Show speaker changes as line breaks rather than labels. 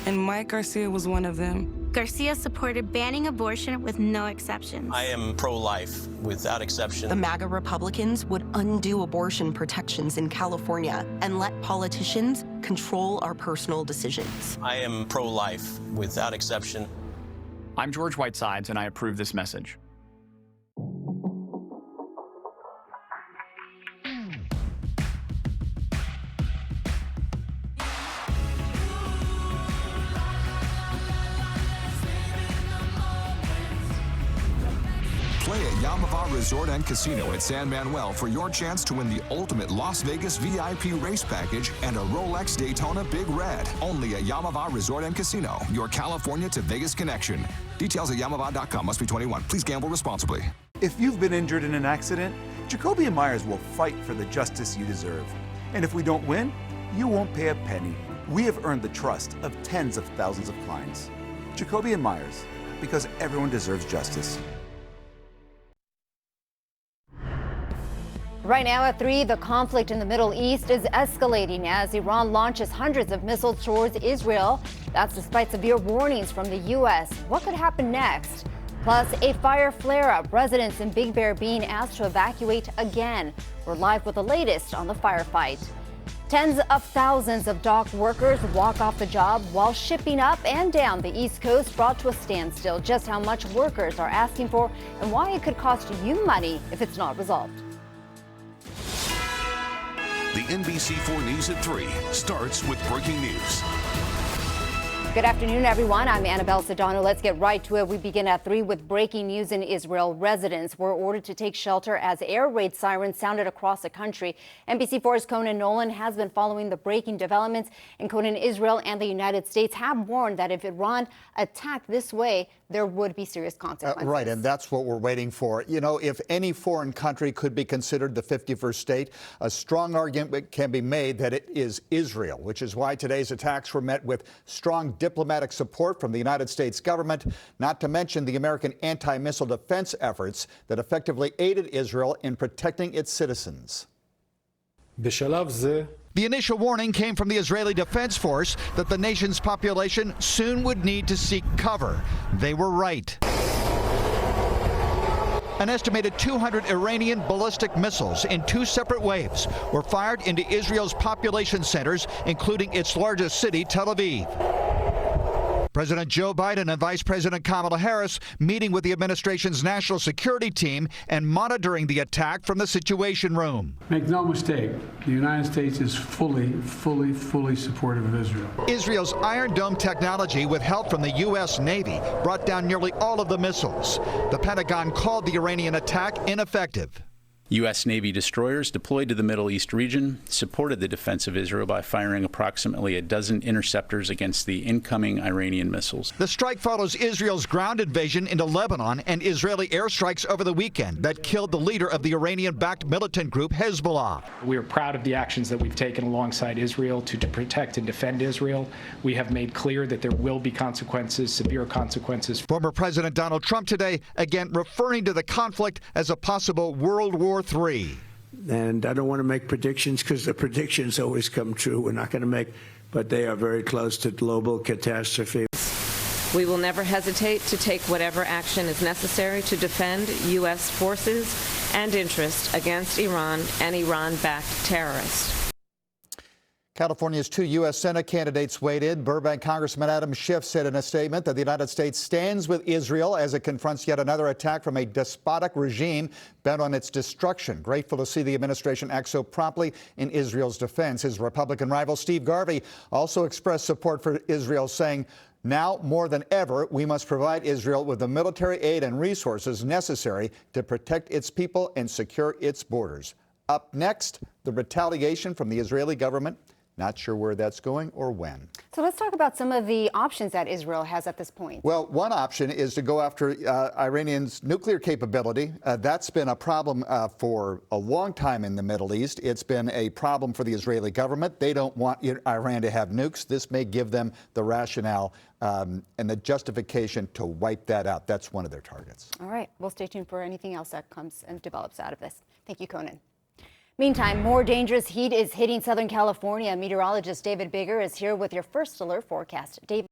and Mike Garcia was one of them.
Garcia supported banning abortion with no exceptions.
I am pro-life without exception.
The MAGA Republicans would undo abortion protections in California and let politicians control our personal decisions.
I am pro-life without exception.
I'm George Whitesides, and I approve this message.
Play at Yamava Resort and Casino at San Manuel for your chance to win the ultimate Las Vegas VIP race package and a Rolex Daytona Big Red. Only at Yamava Resort and Casino, your California to Vegas connection. Details at yamava.com. Must be 21. Please gamble responsibly.
If you've been injured in an accident, Jacoby and Myers will fight for the justice you deserve. And if we don't win, you won't pay a penny. We have earned the trust of tens of thousands of clients. Jacoby and Myers, because everyone deserves justice.
Right now at 3, the conflict in the Middle East is escalating as Iran launches hundreds of missiles towards Israel. That's despite severe warnings from the U.S. What could happen next? Plus, a fire flare-up. Residents in Big Bear being asked to evacuate again. We're live with the latest on the firefight. Tens of thousands of dock workers walk off the job while shipping up and down the East Coast brought to a standstill. Just how much workers are asking for and why it could cost you money if it's not resolved.
The NBC4 News at 3 starts with breaking news.
Good afternoon, everyone. I'm Annabelle Sedano. Let's get right to it. We begin at 3 with breaking news in Israel. Residents were ordered to take shelter as air raid sirens sounded across the country. NBC4's Conan Nolan has been following the breaking developments. And Conan, Israel and the United States have warned that if Iran attacked this way, there would be serious consequences.
Right, and that's what we're waiting for. You know, if any foreign country could be considered the 51st state, a strong argument can be made that it is Israel, which is why today's attacks were met with strong diplomatic support from the United States government, not to mention the American anti-missile defense efforts that effectively aided Israel in protecting its citizens.
The initial warning came from the Israeli Defense Force that the nation's population soon would need to seek cover. They were right. An estimated 200 Iranian ballistic missiles in 2 separate waves were fired into Israel's population centers, including its largest city, Tel Aviv. President Joe Biden and Vice President Kamala Harris meeting with the administration's national security team and monitoring the attack from the Situation Room.
Make no mistake, the United States is fully supportive of Israel.
Israel's Iron Dome technology, with help from the U.S. Navy, brought down nearly all of the missiles. The Pentagon called the Iranian attack ineffective.
U.S. Navy destroyers deployed to the Middle East region supported the defense of Israel by firing approximately a dozen interceptors against the incoming Iranian missiles.
The strike follows Israel's ground invasion into Lebanon and Israeli airstrikes over the weekend that killed the leader of the Iranian-backed militant group Hezbollah.
We are proud of the actions that we've taken alongside Israel to protect and defend Israel. We have made clear that there will be consequences, severe consequences.
Former President Donald Trump today again referring to the conflict as a possible World War III.
And I don't want to make predictions because the predictions always come true. We're not going to make, but they are very close to global catastrophe.
We will never hesitate to take whatever action is necessary to defend U.S. forces and interests against Iran and Iran-backed terrorists.
California's 2 U.S. Senate candidates weighed in. Burbank Congressman Adam Schiff said in a statement that the United States stands with Israel as it confronts yet another attack from a despotic regime bent on its destruction. Grateful to see the administration act so promptly in Israel's defense. His Republican rival Steve Garvey also expressed support for Israel, saying, "Now more than ever, we must provide Israel with the military aid and resources necessary to protect its people and secure its borders." Up next, the retaliation from the Israeli government. Not sure where that's going or when.
So let's talk about some of the options that Israel has at this point.
Well, one option is to go after Iranian's nuclear capability. That's been a problem for a long time in the Middle East. It's been a problem for the Israeli government. They don't want Iran to have nukes. This may give them the rationale and the justification to wipe that out. That's one of their targets.
All right. We'll stay tuned for anything else that comes and develops out of this. Thank you, Conan. Meantime, more dangerous heat is hitting Southern California. Meteorologist David Bigger is here with your first alert forecast. David.